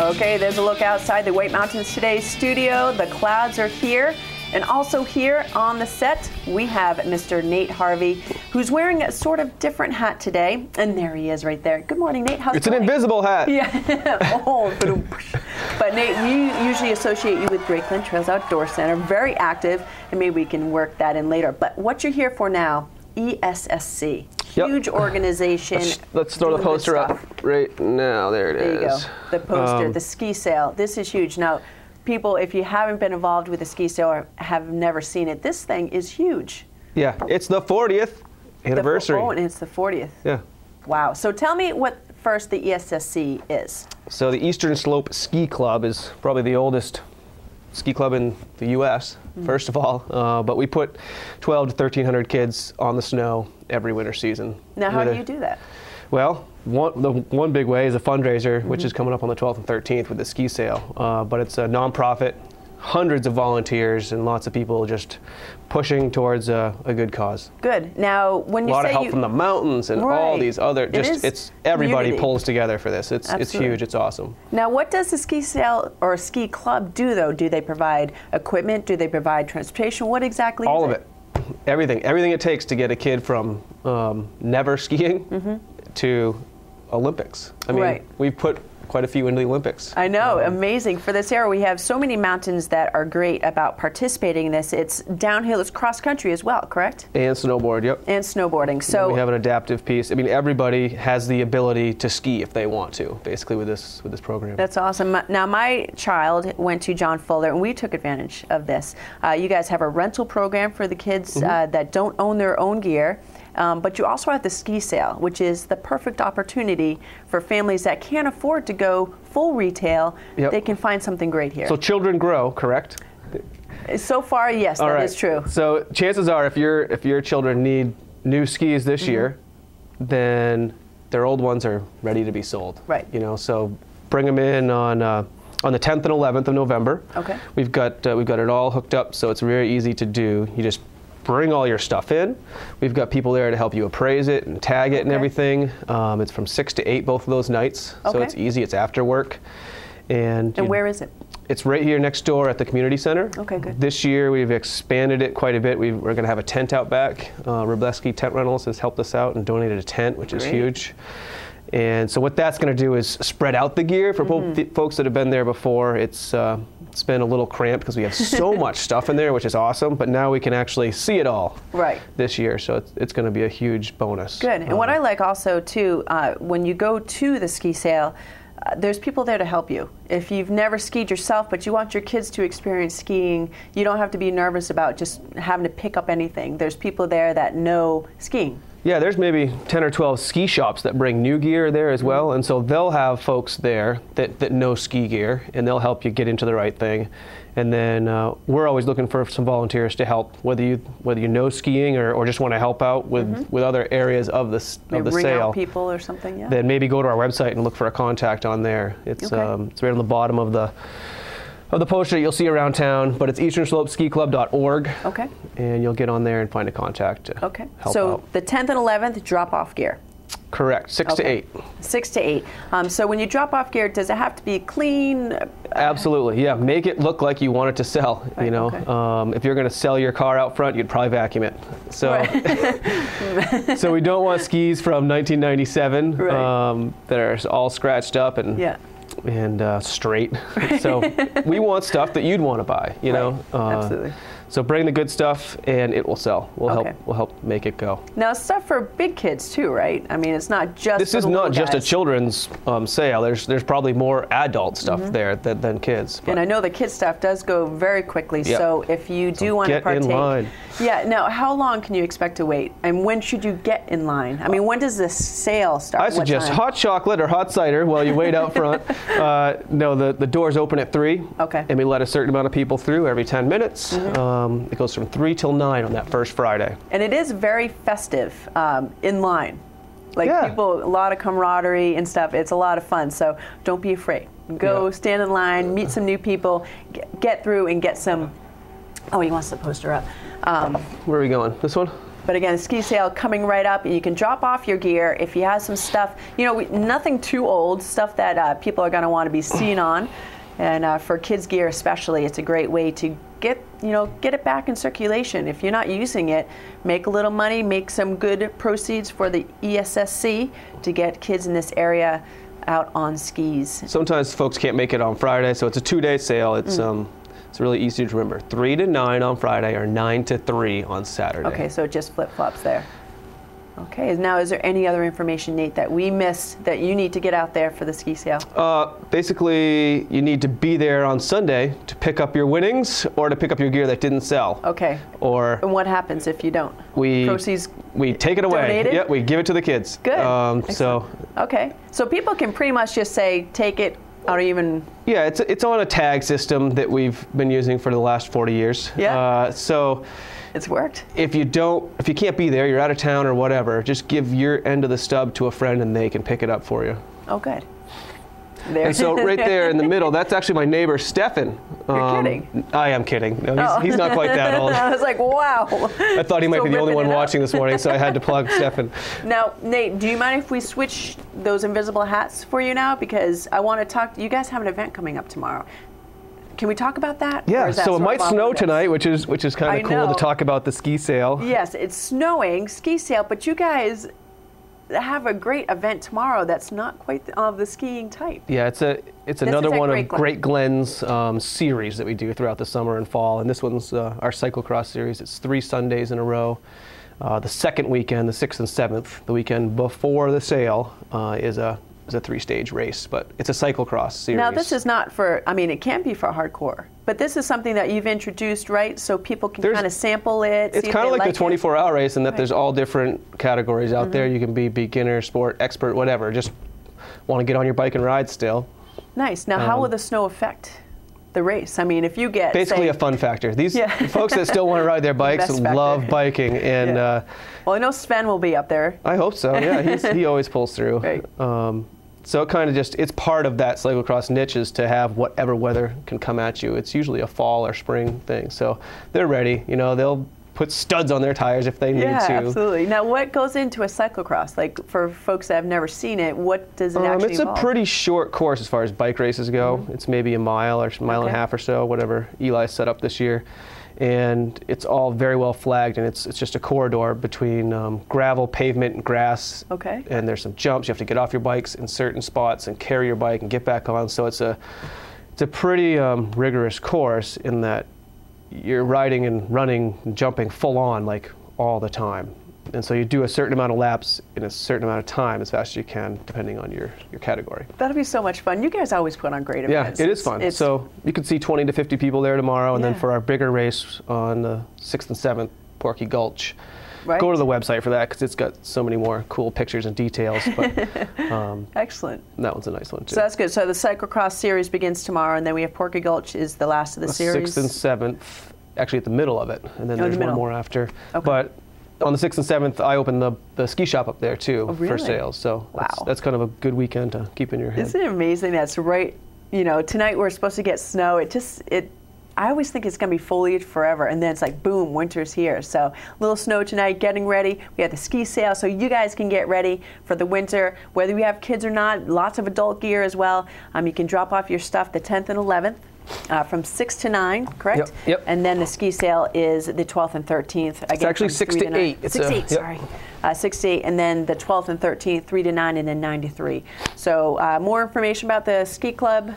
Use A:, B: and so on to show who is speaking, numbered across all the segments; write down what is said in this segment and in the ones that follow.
A: Okay, there's a look outside the White Mountains Today studio. The clouds are here. And also here on the set, we have Mr. Nate Harvey, who's wearing a sort of different hat today. And there he is right there. Good morning, Nate. How's it going?
B: It's an invisible hat.
A: Yeah. Oh, but Nate, we usually associate you with Grakeland Trails Outdoor Center. Very active, and maybe we can work that in later. But what you're here for now, ESSC. Huge organization.
B: Let's throw the poster up right now. There it is.
A: There you go. The poster, the ski sale. This is huge. Now, people, if you haven't been involved with the ski sale or have never seen it, this thing is huge.
B: Yeah, it's the 40th anniversary.
A: Oh, and it's the 40th.
B: Yeah.
A: Wow. So tell me what first the ESSC is.
B: So the Eastern Slope Ski Club is probably the oldest ski club in the U.S., first of all. But we put 1,200 to 1,300 kids on the snow every winter season.
A: Now, how do you do that?
B: Well, one big way is a fundraiser, which is coming up on the 12th and 13th with the ski sale. But it's a nonprofit, hundreds of volunteers, and lots of people just pushing towards a good cause.
A: Good. Now, when you say
B: a lot of help from the mountains and all these other, it's everybody
A: community. Pulls
B: together for this. It's huge. It's awesome.
A: Now, what does the ski sale or ski club do, though? Do they provide equipment? Do they provide transportation? What exactly?
B: All of it. Everything it takes to get a kid from never skiing to Olympics. I mean, we've put quite a few into the Olympics.
A: I know, amazing. For this era, we have so many mountains that are great about participating in this. It's downhill, it's cross country as well, correct?
B: And snowboard, yep.
A: And snowboarding. So
B: we have an adaptive piece. I mean, everybody has the ability to ski if they want to, basically with this program.
A: That's awesome. Now, my child went to John Fuller, and we took advantage of this. You guys have a rental program for the kids that don't own their own gear. But you also have the ski sale, which is the perfect opportunity for families that can't afford to go full retail. Yep. They can find something great here.
B: So children grow, correct?
A: So far, yes, that is true.
B: So chances are, if your children need new skis this year, then their old ones are ready to be sold.
A: Right.
B: You know, so bring them in on the 10th and 11th of November.
A: Okay. We've
B: got it all hooked up, so it's very easy to do. You just bring all your stuff in. We've got people there to help you appraise it and tag it and everything. It's from 6 to 8 both of those nights, so it's easy. It's after work. And
A: where is it?
B: It's right here next door at the community center.
A: Okay, good.
B: This year we've expanded it quite a bit. We're going to have a tent out back. Robleski Tent Rentals has helped us out and donated a tent, which is huge. And so what that's going to do is spread out the gear for folks that have been there before. It's been a little cramped because we have so much stuff in there, which is awesome, but now we can actually see it all this year, so it's going to be a huge bonus.
A: Good. And what I like also, too, when you go to the ski sale, there's people there to help you. If you've never skied yourself, but you want your kids to experience skiing, you don't have to be nervous about just having to pick up anything. There's people there that know skiing. Yeah,
B: there's maybe 10 or 12 ski shops that bring new gear there as well, and so they'll have folks there that know ski gear, and they'll help you get into the right thing. And then we're always looking for some volunteers to help, whether you know skiing or just want to help out with other areas of the
A: ring
B: sale.
A: Out people or something. Yeah.
B: Then maybe go to our website and look for a contact on there. It's right on the bottom of the poster that you'll see around town, but it's easternslopeskiclub.org.
A: Okay.
B: And you'll get on there and find a contact to help out.
A: The 10th and 11th, drop-off gear.
B: Correct, 6 to 8.
A: 6 to 8. So when you drop off gear, does it have to be clean?
B: Absolutely, yeah. Make it look like you want it to sell. You know, if you're going to sell your car out front, you'd probably vacuum it. So, so we don't want skis from 1997 that are all scratched up and straight. So we want stuff that you'd want to buy. You know,
A: absolutely.
B: So bring the good stuff, and it will sell. We'll help make it go.
A: Now, stuff for big kids too, right? I mean, it's not just.
B: This is not just a children's sale. There's probably more adult stuff there than kids.
A: And I know the kids stuff does go very quickly. So if you do want to partake,
B: get in line.
A: Yeah. Now, how long can you expect to wait? And when should you get in line? I mean, when does this sale start?
B: I suggest hot chocolate or hot cider while you wait out front. No, the doors open at 3.
A: Okay.
B: And we let a certain amount of people through every 10 minutes. It goes from 3 till 9 on that first Friday.
A: And it is very festive in line. Like people, a lot of camaraderie and stuff. It's a lot of fun. So don't be afraid. Go stand in line, meet some new people, get through and get some. Oh, he wants the poster up.
B: Where are we going? This one?
A: But again, the ski sale coming right up, and you can drop off your gear if you have some stuff, nothing too old, stuff that people are going to want to be seen on. And for kids' gear especially, it's a great way to get it back in circulation. If you're not using it, make a little money, make some good proceeds for the ESSC to get kids in this area out on skis.
B: Sometimes folks can't make it on Friday, so it's a 2-day sale. It's really easy to remember. 3 to 9 on Friday or 9 to 3 on Saturday.
A: Okay, so it just flip-flops there. Okay, now is there any other information, Nate, that we missed that you need to get out there for the ski sale?
B: Basically, you need to be there on Sunday to pick up your winnings or to pick up your gear that didn't sell.
A: Okay. And what happens if you don't? Proceeds
B: we take it away.
A: Donated?
B: Yeah, we give it to the kids.
A: Good.
B: Okay.
A: So people can pretty much just say, take it. I don't even.
B: Yeah, it's on a tag system that we've been using for the last 40 years.
A: Yeah.
B: So
A: it's worked.
B: If you can't be there, you're out of town or whatever, just give your end of the stub to a friend and they can pick it up for you.
A: Oh, good. There.
B: And so right there in the middle, that's actually my neighbor, Stefan.
A: You're kidding.
B: I am kidding. No, he's not quite that old.
A: I was like, wow.
B: I thought he might be the only one watching this morning, so I had to plug Stefan.
A: Now, Nate, do you mind if we switch those invisible hats for you now? Because I want to talk, you guys have an event coming up tomorrow. Can we talk about that?
B: Yeah, so it might snow tonight, which is kind of cool to talk about the ski sale.
A: Yes, it's snowing, ski sale, but you guys have a great event tomorrow that's not quite of the skiing type.
B: Yeah, it's another one of Great Glen's series that we do throughout the summer and fall, and this one's our cyclocross series. It's 3 Sundays in a row. The second weekend, the 6th and 7th, the weekend before the sale, is a 3-stage race, but it's a cyclocross series.
A: Now, this is not for, it can be for hardcore, but this is something that you've introduced, right? So people can kind of sample it.
B: It's kind of like the 24-hour race in that there's all different categories out there. You can be beginner, sport, expert, whatever. Just want to get on your bike and ride still.
A: Nice. Now, how will the snow affect the race? If you get
B: basically a fun factor. These folks that still want to ride their bikes love biking, and
A: well, I know Sven will be up there.
B: I hope so. Yeah, he always pulls through.
A: Right.
B: So it kind of it's part of that cyclocross niche is to have whatever weather can come at you. It's usually a fall or spring thing, so they're ready. They'll put studs on their tires if they need to.
A: Yeah, absolutely. Now, what goes into a cyclocross? Like, for folks that have never seen it, what does it actually
B: involve? It's a pretty short course as far as bike races go. It's maybe a mile or mile and a half or so, whatever Eli set up this year. And it's all very well flagged, and it's just a corridor between gravel, pavement, and grass.
A: Okay.
B: And there's some jumps. You have to get off your bikes in certain spots and carry your bike and get back on. So it's a pretty rigorous course in that you're riding and running and jumping full on like all the time. And so you do a certain amount of laps in a certain amount of time as fast as you can, depending on your category.
A: That'll be so much fun. You guys always put on great events.
B: Yeah, it is fun. So you can see 20 to 50 people there tomorrow, and then for our bigger race on the 6th and 7th, Porky Gulch.
A: Right.
B: Go to the website for that because it's got so many more cool pictures and details. But
A: excellent.
B: That one's a nice one too.
A: So that's good. So the cyclocross series begins tomorrow, and then we have Porky Gulch is the last of the series.
B: 6th and 7th, actually at the middle of it, and then there's one more after.
A: Okay.
B: But on the 6th and 7th, I opened the ski shop up there too for sales. So that's kind of a good weekend to keep in your head.
A: Isn't it amazing? That's right. Tonight we're supposed to get snow. I always think it's going to be foliage forever, and then it's like, boom, winter's here. So little snow tonight, getting ready. We have the ski sale, so you guys can get ready for the winter. Whether you have kids or not, lots of adult gear as well. You can drop off your stuff the 10th and 11th. From 6 to 9, correct?
B: Yep.
A: And then the ski sale is the 12th and 13th. Again,
B: it's actually 6 to 8.
A: 6 to 8, sorry. 6 to 8, and then the 12th and 13th, 3 to 9, and then 9 to 3. So more information about the ski club?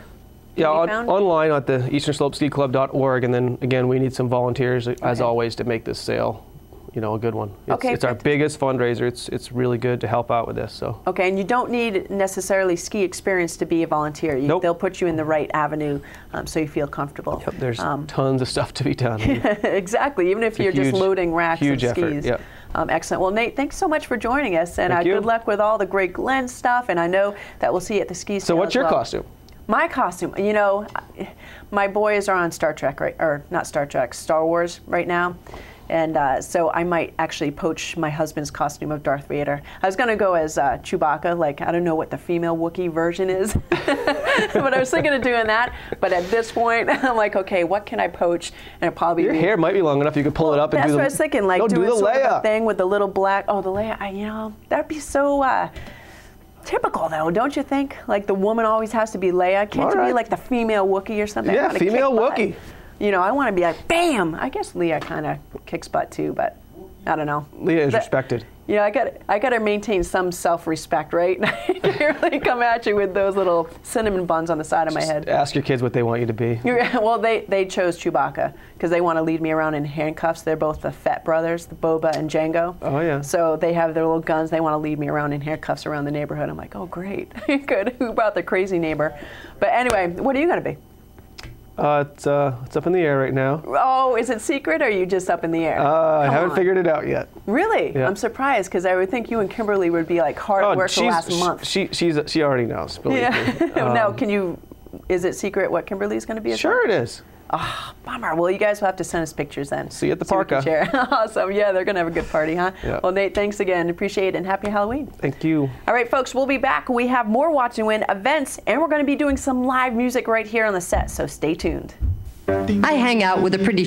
B: Yeah, online at the easternslopeskiclub.org, and then again, we need some volunteers as always to make this sale, a good one. It's our biggest fundraiser. It's really good to help out with this. So. Okay,
A: and you don't need necessarily ski experience to be a volunteer.
B: Nope.
A: They'll put you in the right avenue so you feel comfortable.
B: Yep, there's tons of stuff to be done.
A: Exactly, even if you're just loading racks of skis.
B: Effort, yeah.
A: Excellent. Well, Nate, thanks so much for joining us, and good luck with all the Great Glen stuff, and I know that we'll see you at the ski sale.
B: So what's your costume?
A: My costume, my boys are on Star Trek, right? Or not Star Trek, Star Wars right now. And so I might actually poach my husband's costume of Darth Vader. I was going to go as Chewbacca, I don't know what the female Wookiee version is. But I was thinking of doing that. But at this point, I'm like, okay, what can I poach? And it probably
B: your hair might be long enough. You could pull it up and
A: that's
B: do
A: what I was thinking, like doing
B: do the
A: sort of a
B: layup
A: thing with the little black. Oh, the layup. You know, that'd be so typical, though, don't you think? Like the woman always has to be Leia. Can't you be like the female Wookiee or something?
B: Yeah, female Wookiee.
A: You know, I want to be like, bam. I guess Leia kind of kicks butt too, but I don't know.
B: Leia is respected.
A: Yeah, I got to maintain some self-respect, right? I really come at you with those little cinnamon buns on the side of my head.
B: Ask your kids what they want you to be.
A: Well, they chose Chewbacca because they want to lead me around in handcuffs. They're both the Fett brothers, the Boba and Jango.
B: Oh, yeah.
A: So they have their little guns. They want to lead me around in handcuffs around the neighborhood. I'm like, oh, great. Good. Who brought the crazy neighbor? But anyway, what are you going to be?
B: It's up in the air right now.
A: Oh, is it secret or are you just up in the air?
B: I haven't figured it out yet.
A: Really?
B: Yeah.
A: I'm surprised because I would think you and Kimberly would be like hard at work the last month.
B: She already knows. Believe me.
A: Now, is it secret what Kimberly's going to be?
B: Sure it is.
A: Oh, bummer. Well, you guys will have to send us pictures then.
B: See you at the parka.
A: Awesome. Yeah, they're going to have a good party, huh?
B: Yeah.
A: Well, Nate, thanks again. Appreciate it, and happy Halloween.
B: Thank you.
A: All right, folks, we'll be back. We have more Watch and Win events, and we're going to be doing some live music right here on the set, so stay tuned.
C: I hang out with a pretty